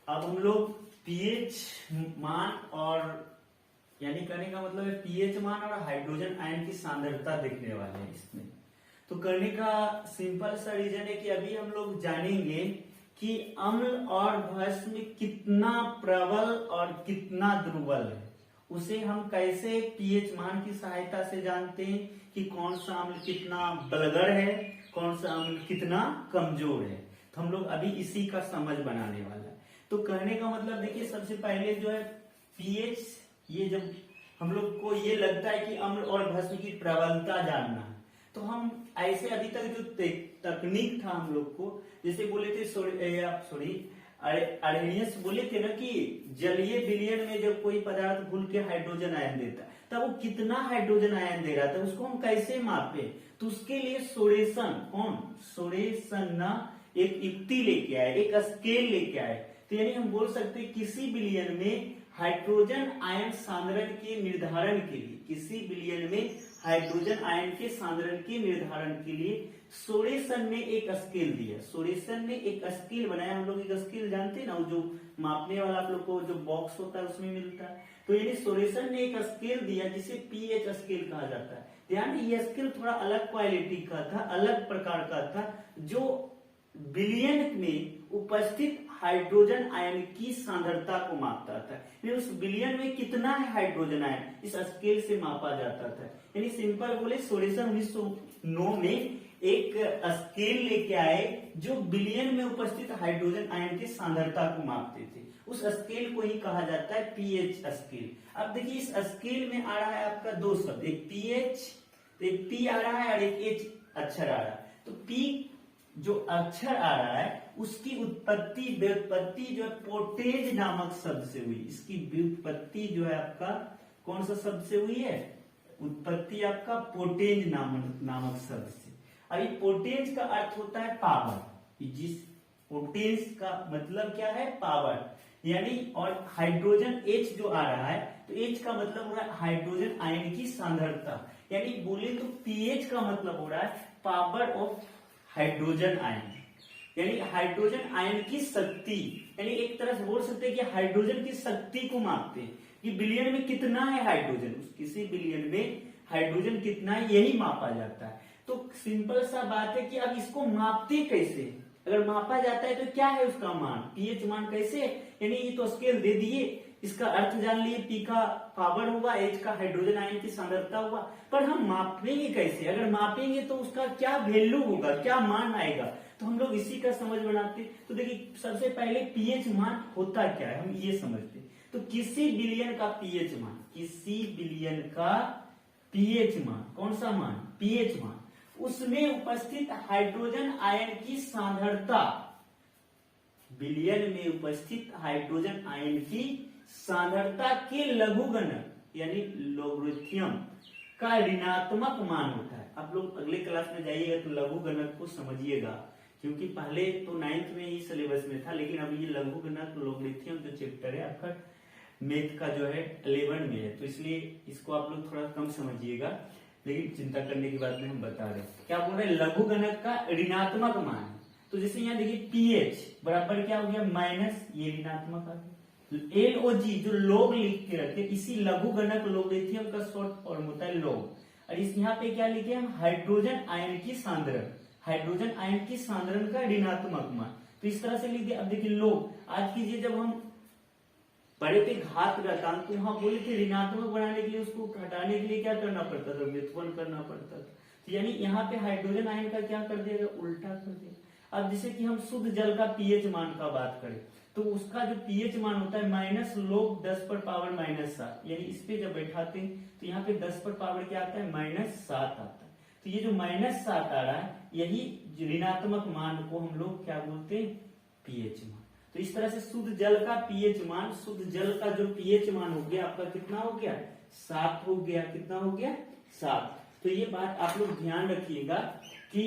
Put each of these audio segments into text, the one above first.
अब हम लोग पीएच मान और यानी करने का मतलब है पीएच मान और हाइड्रोजन आयन की सांद्रता देखने वाले हैं इसमें। तो करने का सिंपल सा रीजन है कि अभी हम लोग जानेंगे कि अम्ल और भस्म कितना प्रबल और कितना दुर्बल है। उसे हम कैसे पीएच मान की सहायता से जानते हैं कि कौन सा अम्ल कितना बलगर है, कौन सा अम्ल कितना कमजोर है। तो हम लोग अभी इसी का समझ बनाने वाला है। तो कहने का मतलब देखिए, सबसे पहले जो है पीएच, ये जब हम लोग को ये लगता है कि अम्ल और भस्म की प्रबलता जानना है, तो हम ऐसे अभी तक जो तकनीक था हम लोग को, जैसे बोले थे अरेनियस बोले थे ना कि जलीय विलयन में जब कोई पदार्थ घुल के हाइड्रोजन आयन देता तब वो कितना हाइड्रोजन आयन दे रहा था, उसको हम कैसे मापे। तो उसके लिए सोरेसन ना एक युक्ति लेके आए, एक स्केल लेके आए। तो यानी हम बोल सकते हैं किसी विलयन में हाइड्रोजन आयन सांद्रण के निर्धारण के लिए, किसी विलयन में हाइड्रोजन आयन के सांद्रण के निर्धारण के लिए सोरेसन ने एक स्केल दिया। सोरेसन ने एक स्केल बनाया। हम लोग एक स्केल जानते हैं ना, जो मापने वाला आप लोग को जो बॉक्स होता है उसमें मिलता है। तो यानी सोरेसन ने एक स्केल दिया जिसे पीएच स्केल कहा जाता है। ध्यान, ये स्केल थोड़ा अलग क्वालिटी का था, अलग प्रकार का था, जो विलयन में उपस्थित हाइड्रोजन आयन की सांद्रता को मापता था। यानी उस विलयन में कितना है हाइड्रोजन आयन, इस स्केल से मापा जाता था। यानी सिंपल बोले, सोरेसन 1909 में एक स्केल लेके आए जो विलयन में उपस्थित हाइड्रोजन आयन की सांद्रता को मापते थे। उस स्केल को ही कहा जाता है पीएच स्केल। अब देखिए, इस स्केल में आ रहा है आपका दो शब्द, एक पीएच, एक पी आ रहा है और एक एच अक्षर आ रहा है। तो पी जो अक्षर आ रहा है उसकी व्युत्पत्ति जो है पोटेज नामक शब्द से हुई। इसकी व्युत्पत्ति जो है आपका कौन सा शब्द से हुई है, उत्पत्ति आपका पोटेज नामक शब्द से। अभी पोटेज का अर्थ होता है पावर। जिस पोटेज का मतलब क्या है, पावर। यानी और हाइड्रोजन H जो आ रहा है, तो H का मतलब हो रहा है हाइड्रोजन आयन की सांद्रता। यानी बोले तो पीएच का मतलब हो रहा है पावर ऑफ हाइड्रोजन आयन, यानी हाइड्रोजन आयन की शक्ति। यानी एक तरह से बोल सकते हैं कि हाइड्रोजन की शक्ति को मापते हैं कि विलयन में कितना है हाइड्रोजन, किसी विलयन में हाइड्रोजन कितना है यही मापा जाता है। तो सिंपल सा बात है कि अब इसको मापते कैसे, अगर मापा जाता है तो क्या है उसका मान, पीएच मान कैसे। यानी ये तो स्केल दे दिए, इसका अर्थ जान लिए, पी का पावर हुआ, एच का हाइड्रोजन आयन की सांद्रता हुआ, पर हम मापेंगे कैसे, अगर मापेंगे तो उसका क्या वैल्यू होगा, क्या मान आएगा। तो हम लोग इसी का समझ बनाते। तो देखिए, सबसे पहले पीएच मान होता क्या है हम ये समझते। तो किसी विलयन का पीएच मान, किसी विलयन का पीएच मान, कौन सा मान, पीएच मान, उसमें उपस्थित हाइड्रोजन आयन की सांद्रता, विलयन में उपस्थित हाइड्रोजन आयन की सांद्रता के लघुगणक यानी लोगरिथम का ऋणात्मक मान होता है। आप लोग अगले क्लास में जाइएगा तो लघुगणक को समझिएगा, क्योंकि पहले तो 9th में ही सिलेबस में था, लेकिन अब ये लघुगणक लोगरिथम जो चैप्टर है आपका मैथ का जो है 11 में है, तो इसलिए इसको आप लोग थोड़ा कम समझिएगा। लेकिन चिंता करने की बात नहीं, हम बता रहे क्या बोल रहे हैं, लघुगणक का ऋणात्मक मान। तो जैसे यहाँ देखिए पीएच बराबर क्या हो गया, माइनस, ये ऋणात्मक आ गया। LOG जो लोग लिख के रखे, इसी लघुगणक लोगरिथम का शॉर्ट फॉर्म होता है लोग। और इस यहाँ पे क्या लिखे हम, हाइड्रोजन आयन की सांद्रण, हाइड्रोजन आयन की सांद्रण का ऋणात्मक मान। तो इस तरह से लिख दिया। अब देखिए लोग, आज कीजिए जब हम बड़े पे घात रहता तो वहां बोले थे ऋणात्मक बनाने के लिए, उसको हटाने के लिए क्या करना पड़ता था, व्युत्पन्न करना पड़ता था। तो यानी यहाँ पे हाइड्रोजन आयन का क्या कर देगा, उल्टा कर देगा। अब जैसे कि हम शुद्ध जल का पीएच मान का बात करें, तो उसका जो पीएच मान होता है माइनस log 10 पर पावर -7, यानी इस पे जब बैठाते हैं तो यहाँ पे 10 पर पावर क्या आता है, -7 आता है। तो ये जो -7 आ रहा है, यही ऋणात्मक मान को हम लोग क्या बोलते हैं, पीएच मान। तो इस तरह से शुद्ध जल का पीएच मान, शुद्ध जल का जो पीएच मान हो गया आपका कितना हो गया, 7 हो गया। कितना हो गया, 7। तो ये बात आप लोग ध्यान रखिएगा कि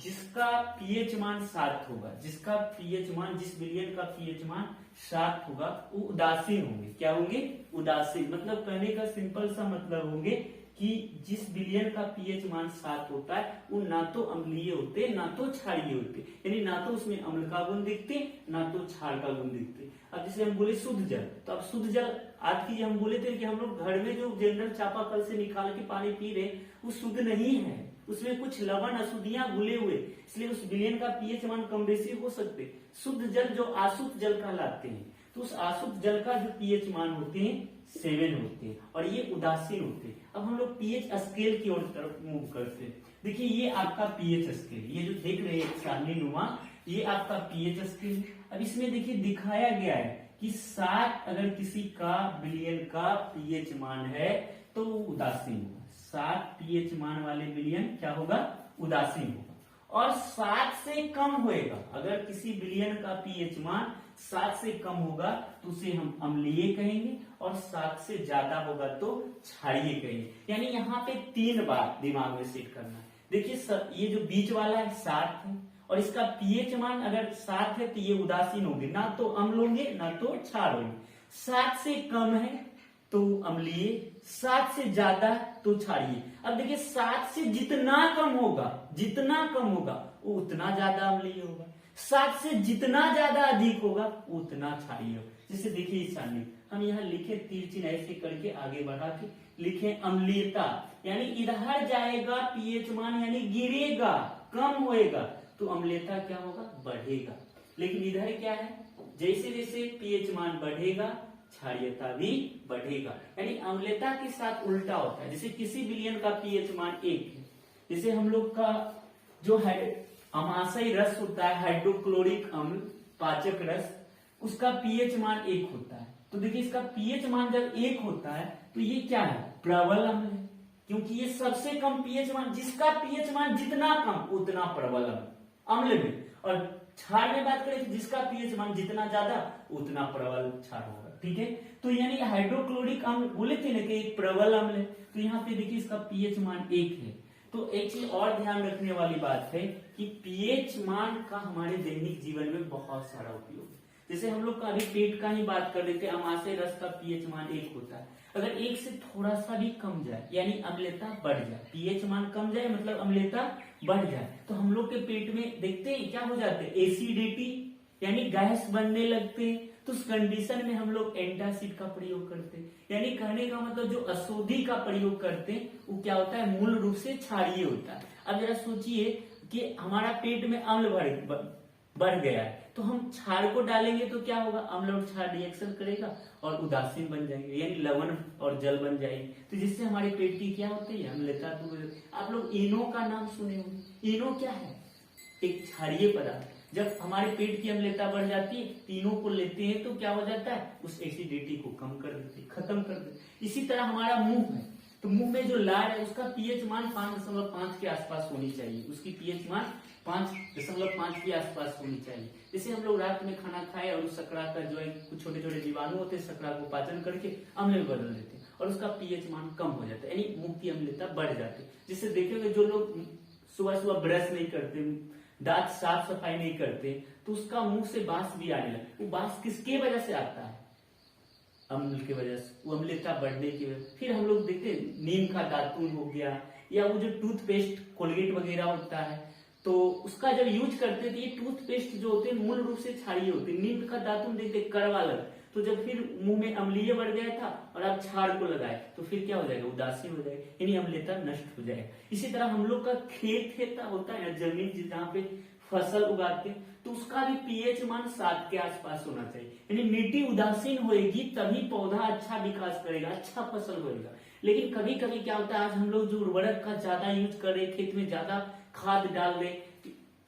जिसका पीएच मान 7 होगा, जिसका पीएच मान, जिस विलयन का पीएच मान 7 होगा, वो उदासीन होंगे। क्या होंगे, उदासीन। मतलब कहने का सिंपल सा मतलब होंगे कि जिस विलयन का पीएच मान 7 होता है वो ना तो अम्लीय होते ना तो क्षारीय होते, यानी ना तो उसमें अम्ल का गुण दिखते ना तो क्षार का गुण दिखते। अब जैसे हम बोले शुद्ध जल, तो अब शुद्ध जल आज की हम बोले थे कि हम लोग घर में जो जनरल चापाकल से निकाल के पानी पी रहे वो शुद्ध नहीं है, उसमें कुछ लवण अशुद्धियां घुले हुए, इसलिए उस विलयन का पीएच मान कम बेसी हो सकते। शुद्ध जल जो आशुद्ध जल कहलाते हैं, तो उस आशुद्ध जल का जो पीएच मान होते हैं 7 होते हैं और ये उदासीन होते हैं। अब हम लोग पीएच स्केल की ओर तरफ मूव करते हैं। देखिए ये आपका पीएच स्केल, ये जो देख रहे हैं सारणी नुमा, ये आपका पीएच स्केल है। अब इसमें देखिए दिखाया गया है कि 7 अगर किसी का विलयन का पीएच मान है तो वो उदासीन होगा। 7 पीएच मान वाले विलयन क्या होगा? उदासीन होगा। और 7 से कम होएगा, अगर किसी विलयन का पीएच मान 7 से कम होगा तो उसे हम अम्लीय कहेंगे, और 7 से ज्यादा होगा तो क्षारीय कहेंगे। यानी यहाँ पे 3 बात दिमाग में सेट करना है। देखिए ये जो बीच वाला है 7 है, और इसका पीएच मान अगर 7 है तो ये उदासीन होंगे, ना तो अम्ल होंगे ना तो क्षार होंगे। 7 से कम है तो अम्लीय, 7 से ज्यादा तो क्षारीय। अब देखिए 7 से जितना कम होगा वो उतना ज्यादा अम्लीय होगा, 7 से जितना ज्यादा अधिक होगा वो उतना क्षारीय होगा। जैसे देखिए इस सारणी हम यहाँ लिखे, तीर चिन्ह ऐसे करके आगे बढ़ा के लिखे अम्लीयता, यानी इधर जाएगा पीएच मान, यानी गिरेगा, कम होएगा तो अम्लीयता क्या होगा? बढ़ेगा। लेकिन इधर क्या है, जैसे जैसे पीएच मान बढ़ेगा क्षारीयता भी बढ़ेगा, यानी अम्लता के साथ उल्टा होता है। जैसे किसी विलयन का पीएच मान 1 है, जैसे हम लोग का जो है अमाशय रस होता है, हाइड्रोक्लोरिक अम्ल, पाचक रस, उसका पीएच मान 1 होता है। तो देखिए इसका पीएच मान जब 1 होता है तो ये क्या है? प्रबल अम्ल है, क्योंकि ये सबसे कम पीएच मान, जिसका पीएच मान जितना कम उतना प्रबल अम्ल में। और क्षार में बात करें तो जिसका पीएच मान जितना ज्यादा उतना प्रबल क्षार होगा। ठीक है, तो यानी हाइड्रोक्लोरिक अम्ल बोले थे ना कि एक प्रबल अम्ल है, तो यहाँ पे देखिए इसका पीएच मान 1 है। तो एक चीज और ध्यान रखने वाली बात है कि पीएच मान का हमारे दैनिक जीवन में बहुत सारा उपयोग है। जैसे हम लोग का अभी पेट का ही बात कर लेते हैं, अमाशय रस का पीएच मान 1 होता है, अगर 1 से थोड़ा सा भी कम जाए यानी अम्लता बढ़ जाए, पीएच मान कम जाए मतलब अम्लता बढ़ जाए, तो हम लोग के पेट में देखते हैं क्या हो जाते हैं? एसिडिटी, यानी गैस बनने लगते हैं। तो उस कंडीशन में हम लोग एंटासिड का प्रयोग करते हैं, यानी कहने का मतलब जो अशुद्धि का प्रयोग करते हैं वो क्या होता है? मूल रूप से क्षारीय होता है। अब जरा सोचिए कि हमारा पेट में अम्ल बढ़ गया है, तो हम क्षार को डालेंगे तो क्या होगा? अम्ल और क्षार रिएक्शन करेगा और उदासीन बन जाएंगे, यानी लवण और जल बन जाएंगे, तो जिससे हमारे पेट की क्या होती है? अम्लता। तो आप लोग इनो का नाम सुने होंगे। इनो क्या है? एक क्षारीय पदार्थ। जब हमारे पेट की अम्लता बढ़ जाती है, तीनों को लेते हैं तो क्या हो जाता है? उस एसिडिटी को कम कर देते, खत्म कर देते। इसी तरह हमारा मुंह है, तो मुंह में जो लार है उसका पीएच मान 5.5 के आसपास होनी चाहिए, उसकी पीएच मान 5.5 के आसपास होनी चाहिए। जैसे हम लोग रात में खाना खाए और उस शकरा का जो है कुछ छोटे छोटे जीवाणु होते हैं, शकरा को पाचन करके अम्ल में बदल देते हैं और उसका पीएच मान कम हो जाता है, यानी मुंह की अम्लता बढ़ जाती है। जिससे देखेंगे जो लोग सुबह सुबह ब्रश नहीं करते, दांत साफ सफाई नहीं करते, तो उसका मुंह से बांस भी आने लगता। वो बांस किसके वजह से आता है? अम्ल की वजह से, वो अम्लता बढ़ने की वजह से। फिर हम लोग देखते हैं नीम का दातुन हो गया, या वो जो टूथपेस्ट कोलगेट वगैरह होता है, तो उसका जब यूज करते थे, ये टूथपेस्ट जो होते हैं मूल रूप से क्षारीय होते हैं। नीम का दातुन देखते कड़वा लगा, तो जब फिर मुंह में अम्लीय बढ़ गया था और आप क्षार को लगाए तो फिर क्या हो जाएगा? उदासीन हो जाएगा, यानी अम्लता नष्ट हो जाएगा। इसी तरह हम लोग का खेत होता है ना, जमीन जहाँ पे फसल उगाते हैं, तो उसका भी पीएच मान 7 के आसपास होना चाहिए, यानी मिट्टी उदासीन होएगी तभी पौधा अच्छा विकास करेगा, अच्छा फसल होएगा। लेकिन कभी कभी क्या होता है, आज हम लोग जो उर्वरक का ज्यादा यूज कर रहे, खेत में ज्यादा खाद डाल रहे,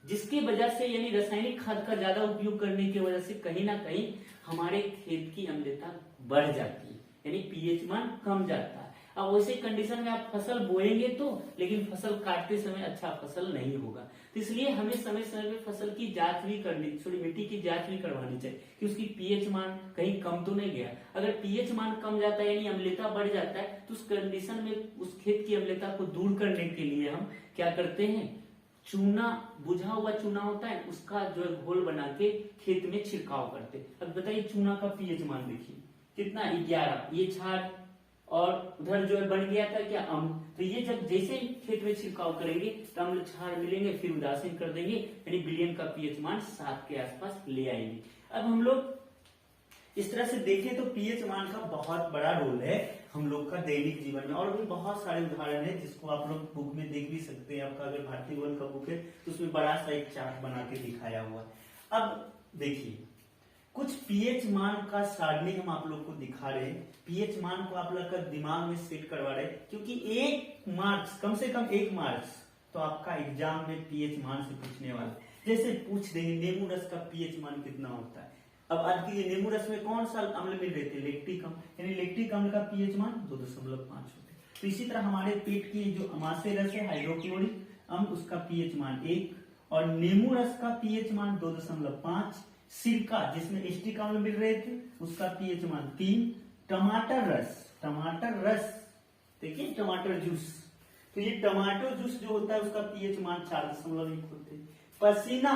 जिसकी वजह से यानी रासायनिक खाद का ज्यादा उपयोग करने की वजह से कहीं ना कहीं हमारे खेत की अम्लता बढ़ जाती है, यानी पीएच मान कम जाता है। अब वैसे कंडीशन में आप फसल बोएंगे तो, लेकिन फसल काटते समय अच्छा फसल नहीं होगा। तो इसलिए हमें समय समय पे फसल की जांच भी करनी, थोड़ी मिट्टी की जांच भी करवानी चाहिए कि उसकी पीएच मान कहीं कम तो नहीं गया। अगर पीएच मान कम जाता है यानी अम्लता बढ़ जाता है, तो उस कंडीशन में उस खेत की अम्लता को दूर करने के लिए हम क्या करते हैं? चूना, बुझा हुआ चूना होता है, उसका जो है घोल बना के खेत में छिड़काव करते। अब बताइए चूना का पीएच मान देखिए कितना? 11। ये क्षार और उधर जो है बन गया था क्या अम्ल। तो ये जब जैसे खेत में छिड़काव करेंगे तो अम्ल क्षार मिलेंगे, फिर उदासीन कर देंगे, यानी विलयन का पीएच मान 7 के आसपास ले आएंगे। अब हम लोग इस तरह से देखें तो पीएच मान का बहुत बड़ा रोल है हम लोग का दैनिक जीवन में, और भी बहुत सारे उदाहरण है जिसको आप लोग बुक में देख भी सकते हैं। आपका अगर भारतीय वन का बुक है तो उसमें बड़ा सा एक चार्ट बना के दिखाया हुआ है। अब देखिए कुछ पीएच मान का सारणी हम आप लोग को दिखा रहे हैं, पीएच मान को आप लोग का दिमाग में सेट करवा रहे हैं, क्योंकि 1 मार्क्स कम से कम 1 मार्क्स तो आपका एग्जाम में पीएच मान से पूछने वाला है। जैसे पूछ देंगे नींबू रस का पीएच मान कितना होता है। अब आज की नींबू रस में कौन सा अम्ल मिल रहे थे, लैक्टिक अम्ल, यानी लैक्टिक अम्ल का पीएच मान 2.5 होते। तो इसी तरह हमारे पेट की जो अमाशय रस है हाइड्रोक्लोरिक अम्ल, उसका पीएच मान 1, और नींबू रस का पीएच मान 2.5, सिरका जिसमें एस्टिक अम्ल मिल रहे थे उसका पीएच मान 3, टमाटर रस देखिए टमाटर जूस, तो ये टमाटो जूस जो होता है उसका पीएच मान 4.1 होते। पसीना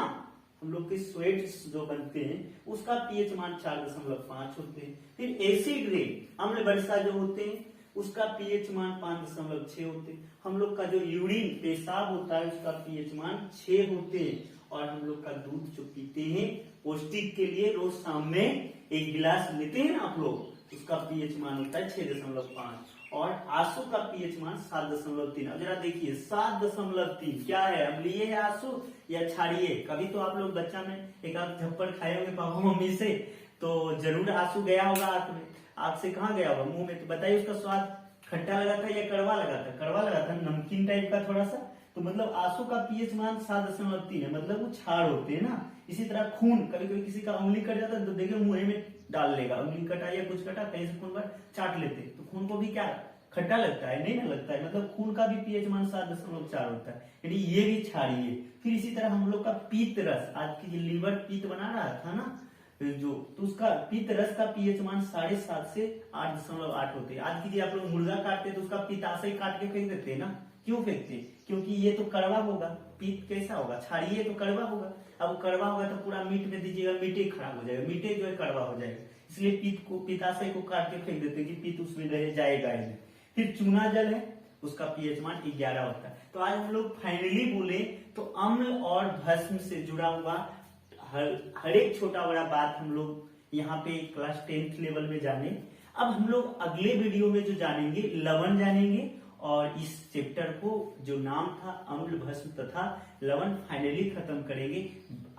हम लोग के स्वेट्स जो बनते हैं उसका पीएच मान 4.5 होते हैं। फिर एसिड रेन अम्ल वर्षा जो होते हैं उसका पीएच मान 5.6 होते हैं। हम लोग का जो यूरिन पेशाब होता है उसका पीएच मान 6 होते हैं। और हम लोग का दूध जो पीते हैं पौष्टिक के लिए रोज शाम में 1 गिलास लेते हैं ना आप लोग, उसका पीएच मान होता है 6.5, और आंसू का पीएच मान 7.3। अब जरा देखिए 7.3 क्या है, अम्लीय है आंसू या क्षारीय। कभी तो आप लोग बच्चा में एक आध झप्पड़ खाए होंगे पापा मम्मी से, तो जरूर आंसू गया होगा आंख में, आंख से कहाँ गया होगा, मुंह में। तो बताइए उसका स्वाद खट्टा लगा था या कड़वा लगा था, कड़वा लगा था, नमकीन टाइप का थोड़ा सा। तो मतलब आंसू का पीएच मान 7.3 है, मतलब वो क्षार होते हैं ना। इसी तरह खून, कभी कभी किसी का उंगली कट जाता है तो देखिए मुंह में डाल लेगा, उंगली कटा या कुछ कटा कहीं से खून पर चाट लेते तो खून को भी क्या खट्टा लगता है, नहीं ना लगता है, मतलब खून का भी पीएच मान 7.4 होता है, यानी ये भी क्षारीय है। फिर इसी तरह हम लोग का पीत रस, आज की जो लीवर पीत बना रहा था ना जो, तो उसका पीत रस का पीएच मान 7.5 से 8.8 होते हैं। आज की जो आप लोग मुर्गा काटते तो उसका पित्ताशय काट के फेंक देते हैं ना, क्यों फेंकते, क्योंकि ये तो कड़वा होगा, पीत कैसा होगा, क्षारीय तो कड़वा होगा। अब कड़वा होगा तो पूरा मीट में दीजिएगा, मीटे खराब हो जाएगा, मीटे जो है कड़वा हो जाएगा, इसलिए पित्ताशय को काट के फेंक देते कि पीत उसमें रह जाएगा ही। फिर चूना जल है उसका पीएच मान 11 होता है। तो आज हम लोग फाइनली बोले तो अम्ल और भस्म से जुड़ा हुआ हर एक छोटा बड़ा बात हम लोग यहाँ पे क्लास 10th लेवल में जाने। अब हम लोग अगले वीडियो में जो जानेंगे लवण जानेंगे, और इस चैप्टर को जो नाम था अम्ल भस्म तथा लवण फाइनली खत्म करेंगे।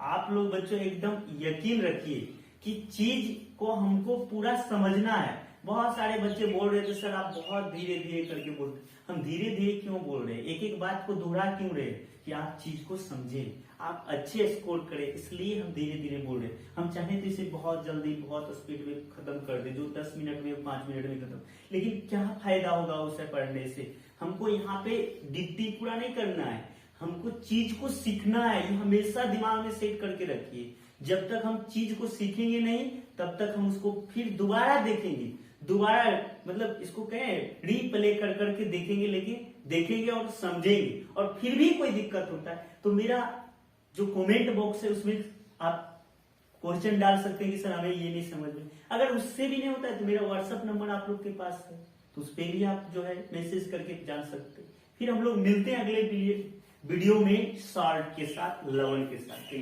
आप लोग बच्चों एकदम यकीन रखिए कि चीज को हमको पूरा समझना है। बहुत सारे बच्चे बोल रहे थे सर आप बहुत धीरे धीरे करके बोलते, हम धीरे धीरे क्यों बोल रहे हैं, एक एक बात को दोहरा क्यों रहे, कि आप चीज को समझें, आप अच्छे स्कोर करें, इसलिए हम धीरे धीरे बोल रहे हैं। हम चाहे तो इसे बहुत जल्दी बहुत स्पीड में खत्म कर दे, जो 10 मिनट में 5 मिनट में खत्म, लेकिन क्या फायदा होगा उसे पढ़ने से। हमको यहाँ पे डिक्टी पूरा नहीं करना है, हमको चीज को सीखना है। ये हमेशा दिमाग में सेट करके रखिए, जब तक हम चीज को सीखेंगे नहीं तब तक हम उसको फिर दोबारा देखेंगे, दोबारा मतलब इसको कहें रीप्ले कर करके देखेंगे, लेकिन देखेंगे और समझेंगे। और फिर भी कोई दिक्कत होता है तो मेरा जो कमेंट बॉक्स है उसमें आप क्वेश्चन डाल सकते हैं कि सर हमें ये नहीं समझ में। अगर उससे भी नहीं होता है तो मेरा व्हाट्सएप नंबर आप लोग के पास है, तो उस पर भी आप जो है मैसेज करके जान सकते हैं। फिर हम लोग मिलते हैं अगले वीडियो में शॉर्ट के साथ, लवण के साथ।